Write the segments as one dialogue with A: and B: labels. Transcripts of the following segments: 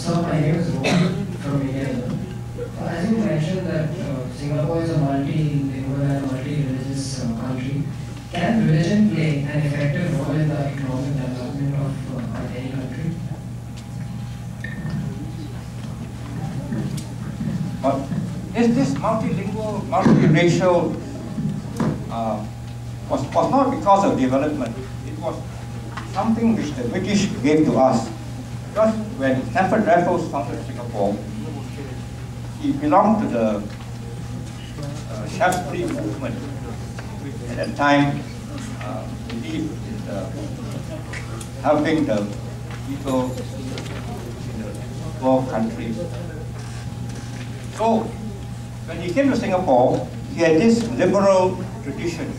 A: So my name is Rohan from India. As you mentioned that Singapore is a multilingual and multi-religious country, can religion play an effective role in the economic development of any country?
B: This multilingual, multiracial was not because of development. It was something which the British gave to us. Because when Stamford Raffles founded Singapore, he belonged to the Shaftesbury movement, which at that time believed in helping the people in the poor countries. So when he came to Singapore, he had this liberal tradition.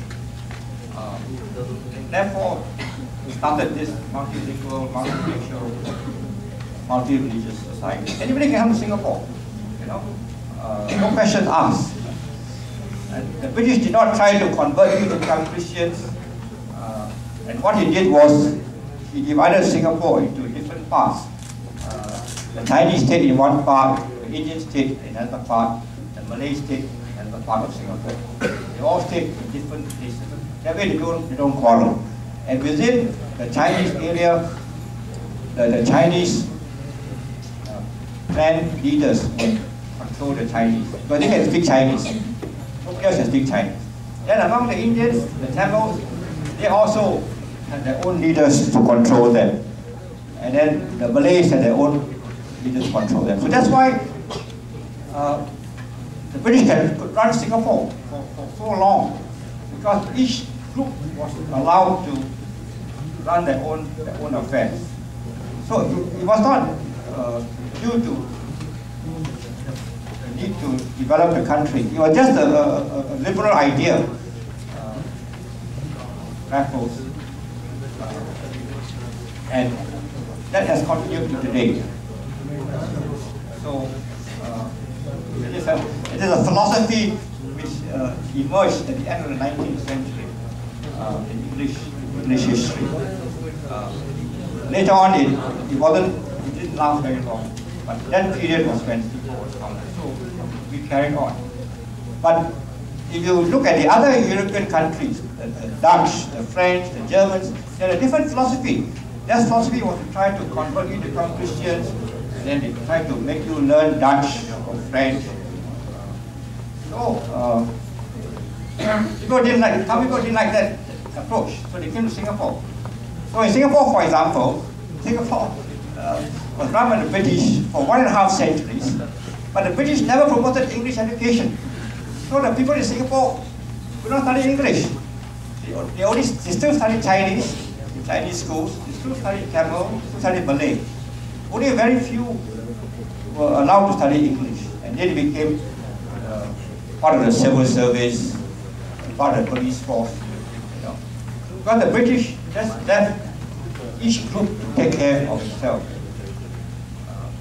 B: Therefore, he started this multilingual, multiracial, multi-religious society. Anybody can come to Singapore, no questions asked. And the British did not try to convert you to become Christians. And what he did was, he divided Singapore into different parts. The Chinese state in one part, the Indian state in another part, the Malay state in another part of Singapore. They all stayed in different places. That way they don't quarrel. And within the Chinese area, the Chinese clan leaders would control the Chinese. Because they can speak Chinese. Nobody else can speak Chinese. Then among the Indians, the Tamils, they also had their own leaders to control them. And then the Malays had their own leaders to control them. So that's why the British could run Singapore for so long. Because each group was allowed to run their own affairs. So it was not due to the need to develop the country. It was just a liberal idea. Raffles. And that has continued to today. So it is a philosophy which emerged at the end of the 19th century in English history. Later on, it didn't last very long, but that period was when Singapore was founded. So we carried on. But if you look at the other European countries, the Dutch, the French, the Germans, they had a different philosophy. Their philosophy was to try to convert you to become Christians, and then they try to make you learn Dutch or French. So some people didn't like that approach, so they came to Singapore. So in Singapore, for example, Singapore was run by the British for 1.5 centuries, but the British never promoted English education. So the people in Singapore could not study English. They still studied Chinese in Chinese schools, they still studied Tamil, they still studied Malay. Only very few were allowed to study English, and then they became part of the civil service, part of the police force. Because the British just left each group to take care of itself.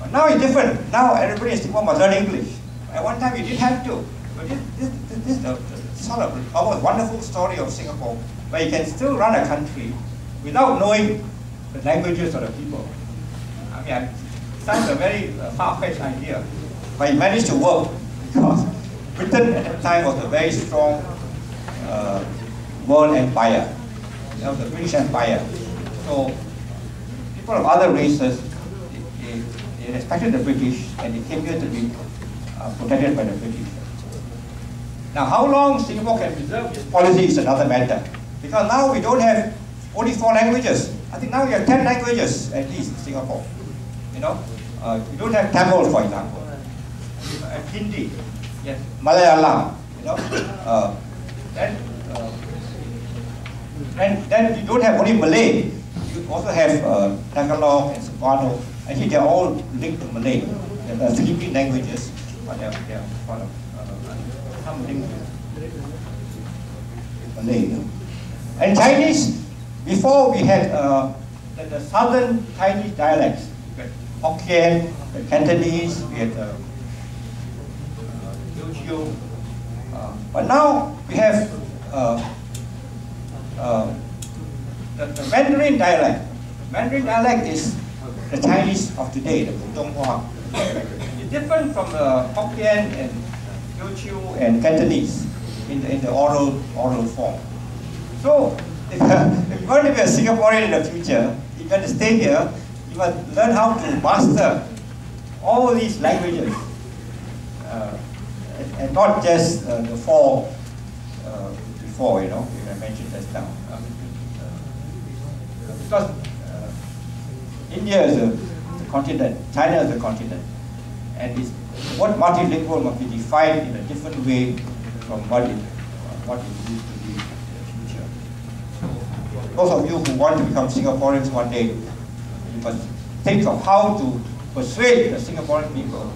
B: But now it's different. Now everybody in Singapore must learn English. At one time you didn't have to. But this is the sort of almost wonderful story of Singapore, where you can still run a country without knowing the languages of the people. I mean, it sounds a very far-fetched idea, but it managed to work because Britain at that time was a very strong world empire. That was the British Empire. So people of other races, they respected the British, and they came here to be protected by the British. Now, how long Singapore can preserve this policy is another matter. Because now we don't have only 4 languages. I think now we have 10 languages at least in Singapore. We don't have Tamil, for example. Hindi, yes, Malayalam. Then you don't have only Malay. You also have Tagalog and Cebuano. Actually, they're all linked to Malay. They're Philippine languages, but they're sort of some linked to Malay. And Chinese, before we had the southern Chinese dialects. We had Hokkien, the Cantonese, we had Teochew. But now we have the Mandarin dialect. Mandarin dialect is the Chinese of today, the Putonghua. It's different from the Hokkien and Teochew and Cantonese in the oral form. So, if you're going to be a Singaporean in the future, you're going to stay here, you must learn how to master all these languages, and not just the four before, you know, I mentioned just now. Because India is a continent, China is a continent, and the word multilingual must be defined in a different way from what it used to be in the future. Those of you who want to become Singaporeans one day, you must think of how to persuade the Singaporean people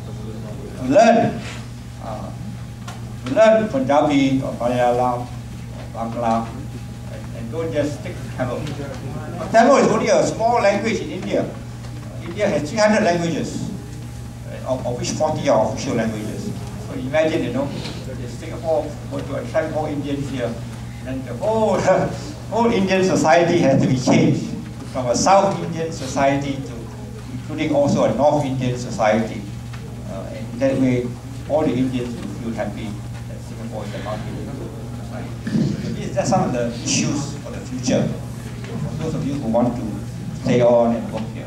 B: to learn Punjabi or Malayalam or Bangla, and don't just stick to Tamil. Tamil is only a small language in India. India has 300 languages, of which 40 are official languages. So imagine, you know, if Singapore were to attract more Indians here, then the whole Indian society has to be changed from a South Indian society to including also a North Indian society. And in that way, all the Indians will feel happy that Singapore is a multilingual society. So these are some of the issues for the future. For those of you who want to stay on and work here.